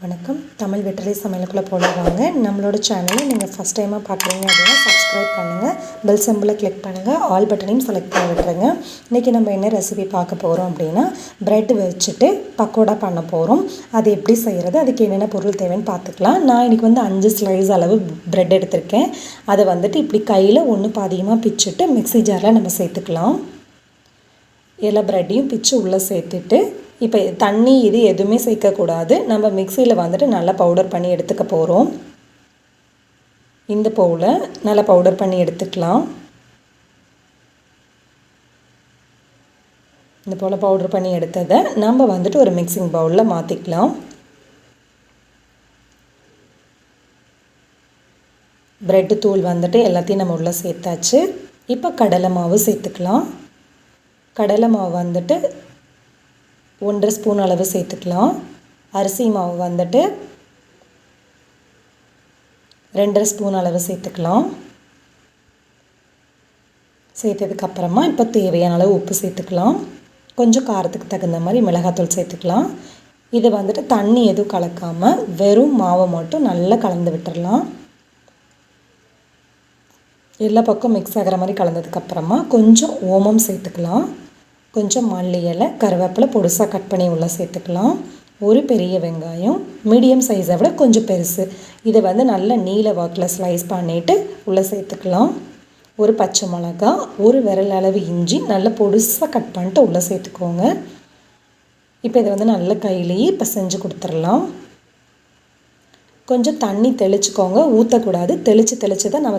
வணக்கம். தமிழ் வெற்றிலை சமையலுக்குள்ளே போடுவாங்க. நம்மளோட சேனலை நீங்கள் ஃபஸ்ட் டைமாக பார்க்குறீங்க அப்படின்னா சப்ஸ்கிரைப் பண்ணுங்கள், பெல் சிம்பிளை கிளிக் பண்ணுங்கள், ஆல் பட்டனையும் செலக்ட் பண்ணி விட்டுருங்க. இன்றைக்கி நம்ம என்ன ரெசிபி பார்க்க போகிறோம் அப்படின்னா ப்ரெட் வச்சுட்டு பக்கோடா பண்ண போகிறோம். அது எப்படி செய்கிறது, அதுக்கு என்னென்ன பொருள் தேவைன்னு பார்த்துக்கலாம். நான் இன்றைக்கி 5 ஸ்லைஸ் அளவு ப்ரெட் எடுத்திருக்கேன். அதை இப்படி கையில் ஒன்று பாதியமாக பிச்சுட்டு மிக்ஸி ஜாரில் நம்ம சேர்த்துக்கலாம். எல்லா ப்ரெட்டையும் பிச்சு உள்ளே சேர்த்துட்டு இப்போ தண்ணி இது எதுவுமே சேர்க்கக்கூடாது. நம்ம மிக்சியில் நல்லா பவுடர் பண்ணி எடுத்துக்க போகிறோம். இந்த பவுலை நல்லா பவுடர் பண்ணி எடுத்துக்கலாம். இந்த போல் பவுடர் பண்ணி எடுத்ததை நம்ம ஒரு மிக்சிங் பவுலில் மாற்றிக்கலாம். ப்ரெட்டு தூள் எல்லாத்தையும் நம்ம உள்ளே சேர்த்தாச்சு. இப்போ கடலை மாவு சேர்த்துக்கலாம். கடலை மாவு 1.5 ஸ்பூன் அளவு சேர்த்துக்கலாம். அரிசி மாவு 2.5 ஸ்பூன் அளவு சேர்த்துக்கலாம். சேர்த்ததுக்கப்புறமா இப்போ தேவையான அளவு உப்பு சேர்த்துக்கலாம். கொஞ்சம் காரத்துக்கு தகுந்த மாதிரி மிளகாத்தூள் சேர்த்துக்கலாம். இது தண்ணி எதுவும் கலக்காமல் வெறும் மாவை மட்டும் நல்லா கலந்து விட்டுடலாம். எல்லா பக்கம் மிக்ஸ் ஆகிற மாதிரி கலந்ததுக்கப்புறமா கொஞ்சம் ஓமம் சேர்த்துக்கலாம். கொஞ்சம் மல்லி இலை, கருவேப்பிலை பொடிசாக கட் பண்ணி உள்ளே சேர்த்துக்கலாம். ஒரு பெரிய வெங்காயம் மீடியம் சைஸை விட கொஞ்சம் பெருசு, இதை நல்ல நீல வாக்கில் ஸ்லைஸ் பண்ணிவிட்டு உள்ளே சேர்த்துக்கலாம். ஒரு பச்சை மிளகா, ஒரு விரல் அளவு இஞ்சி நல்லா பொடிசாக கட் பண்ணிட்டு உள்ளே சேர்த்துக்கோங்க. இப்போ இதை நல்ல கையிலேயே இப்போ செஞ்சு கொடுத்துடலாம். கொஞ்சம் தண்ணி தெளிச்சுக்கோங்க, ஊற்றக்கூடாது. தெளித்து தான் நம்ம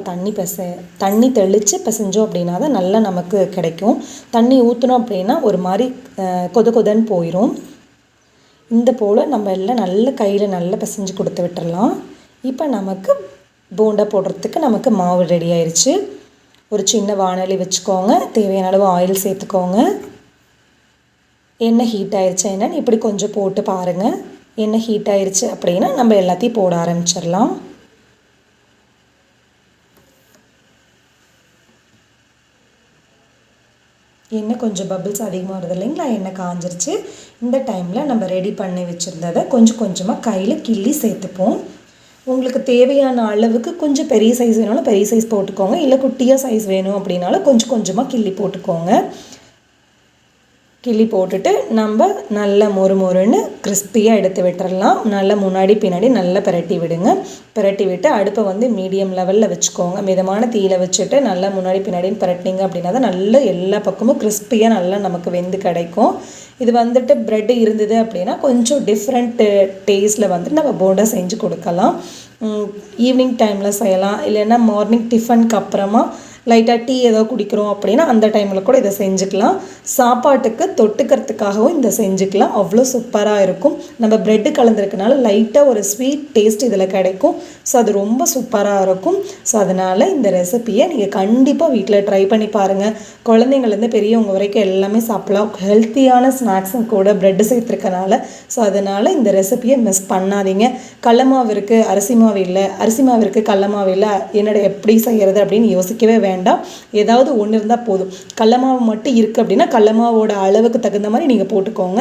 தண்ணி தெளித்து பிசைஞ்சோம் அப்படின்னா தான் நல்லா நமக்கு கிடைக்கும். தண்ணி ஊற்றினோம் அப்படின்னா ஒரு மாதிரி கொதன்னு போயிடும். இந்த போல் நம்ம எல்லாம் நல்ல கையில் நல்லா பிசைஞ்சு கொடுத்து விட்டுடலாம். இப்போ நமக்கு போண்டா போடுறதுக்கு நமக்கு மாவு ரெடி ஆயிடுச்சு. ஒரு சின்ன வாணலி வச்சுக்கோங்க. தேவையான அளவு ஆயில் சேர்த்துக்கோங்க. எண்ணெய் ஹீட் ஆயிடுச்சு என்னன்னு இப்படி கொஞ்சம் போட்டு பாருங்கள். எண்ணெய் ஹீட் ஆயிடுச்சு அப்படின்னா நம்ம எல்லாத்தையும் போட ஆரம்பிச்சிடலாம். எண்ணெய் கொஞ்சம் பபிள்ஸ் அதிகமாக வருது இல்லைங்களா, எண்ணெய் காஞ்சிருச்சு. இந்த டைமில் நம்ம ரெடி பண்ணி வச்சுருந்ததை கொஞ்சம் கொஞ்சமாக கையில் கிள்ளி சேர்த்துப்போம். உங்களுக்கு தேவையான அளவுக்கு கொஞ்சம் பெரிய சைஸ் வேணும்னா பெரிய சைஸ் போட்டுக்கோங்க, இல்லை குட்டியாக சைஸ் வேணும் அப்படின்னாலும் கொஞ்சம் கொஞ்சமாக கிள்ளி போட்டுக்கோங்க. கிள்ளி போட்டுட்டு நம்ம நல்லா மொறுன்னு கிறிஸ்பியாக எடுத்து விட்டுறலாம். நல்லா முன்னாடி பின்னாடி நல்லா பிரட்டி விடுங்க. பிரட்டி விட்டு அடுப்பை மீடியம் லெவலில் வச்சுக்கோங்க. மிதமான தீயில வச்சுட்டு நல்லா முன்னாடி பின்னாடின்னு பிரட்டினீங்க அப்படின்னா தான் நல்லா எல்லா பக்கமும் கிறிஸ்பியாக நல்லா நமக்கு வெந்து கிடைக்கும். இது ப்ரெட்டு இருந்தது அப்படின்னா கொஞ்சம் டிஃப்ரெண்ட் டேஸ்ட்டில் நம்ம போண்டா செஞ்சு கொடுக்கலாம். ஈவினிங் டைமில் செய்யலாம், இல்லைன்னா மார்னிங் டிஃபனுக்கு அப்புறமா லைட்டாக டீ ஏதோ குடிக்கிறோம் அப்படின்னா அந்த டைமில் கூட இதை செஞ்சுக்கலாம். சாப்பாட்டுக்கு தொட்டுக்கிறதுக்காகவும் இதை செஞ்சுக்கலாம். அவ்வளோ சூப்பராக இருக்கும். நம்ம ப்ரெட்டு கலந்துருக்கனால லைட்டாக ஒரு ஸ்வீட் டேஸ்ட் இதில் கிடைக்கும். ஸோ அது ரொம்ப சூப்பராக இருக்கும். ஸோ அதனால் இந்த ரெசிப்பியை நீங்கள் கண்டிப்பாக வீட்டில் ட்ரை பண்ணி பாருங்கள். குழந்தைங்கள்லேருந்து பெரியவங்க வரைக்கும் எல்லாமே சாப்பிடலாம். ஹெல்த்தியான ஸ்நாக்ஸும் கூட ப்ரெட்டு சேர்த்துருக்கனால. ஸோ அதனால் இந்த ரெசிப்பியை மிஸ் பண்ணாதீங்க. கடல மாவு இருக்குது, அரிசி மாவு இல்லை, அரிசி மாவு இருக்குது, கடல மாவு இல்லை, என்னோட எப்படி செய்கிறது அப்படின்னு யோசிக்கவே வேண்டாம். ஏதாவது ஒன்று இருந்தால் போதும். கடல மாவு மட்டும் இருக்குது அப்படின்னா கடல மாவோட அளவுக்கு தகுந்த மாதிரி நீங்கள் போட்டுக்கோங்க.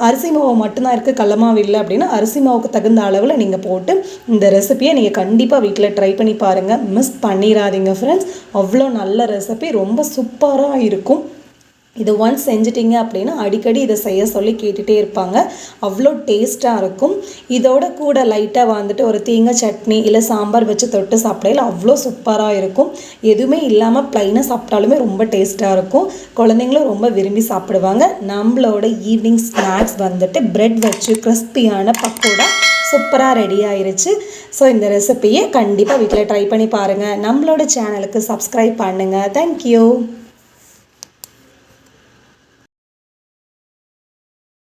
அரிசி மாவு மட்டும்தான் இருக்குது, கடல மாவு இல்லை அப்படின்னா அரிசி மாவுக்கு தகுந்த அளவில் நீங்கள் போட்டு இந்த ரெசிப்பியை நீங்கள் கண்டிப்பாக வீட்டில் ட்ரை பண்ணி பாருங்கள். மிஸ் பண்ணிடாதீங்க ஃப்ரெண்ட்ஸ். அவ்வளோ நல்ல ரெசிபி, ரொம்ப சூப்பராக இருக்கும். இது ஒன்ஸ் செஞ்சிட்டிங்க அப்படின்னா அடிக்கடி இதை செய்ய சொல்லி கேட்டுகிட்டே இருப்பாங்க. அவ்வளோ டேஸ்ட்டாக இருக்கும். இதோட கூட லைட்டாக ஒரு தேங்காய் சட்னி இல்லை சாம்பார் வச்சு தொட்டு சாப்பிடையில அவ்வளோ சூப்பராக இருக்கும். எதுவுமே இல்லாமல் ப்ளைனாக சாப்பிட்டாலுமே ரொம்ப டேஸ்ட்டாக இருக்கும். குழந்தைங்களும் ரொம்ப விரும்பி சாப்பிடுவாங்க. நம்மளோட ஈவினிங் ஸ்நாக்ஸ் ப்ரெட் வச்சு கிறிஸ்பியான பக்கோடா சூப்பராக ரெடி ஆயிருச்சு. ஸோ இந்த ரெசிப்பியை கண்டிப்பாக வீட்டில் ட்ரை பண்ணி பாருங்கள். நம்மளோட சேனலுக்கு சப்ஸ்கிரைப் பண்ணுங்கள். தேங்க்யூ.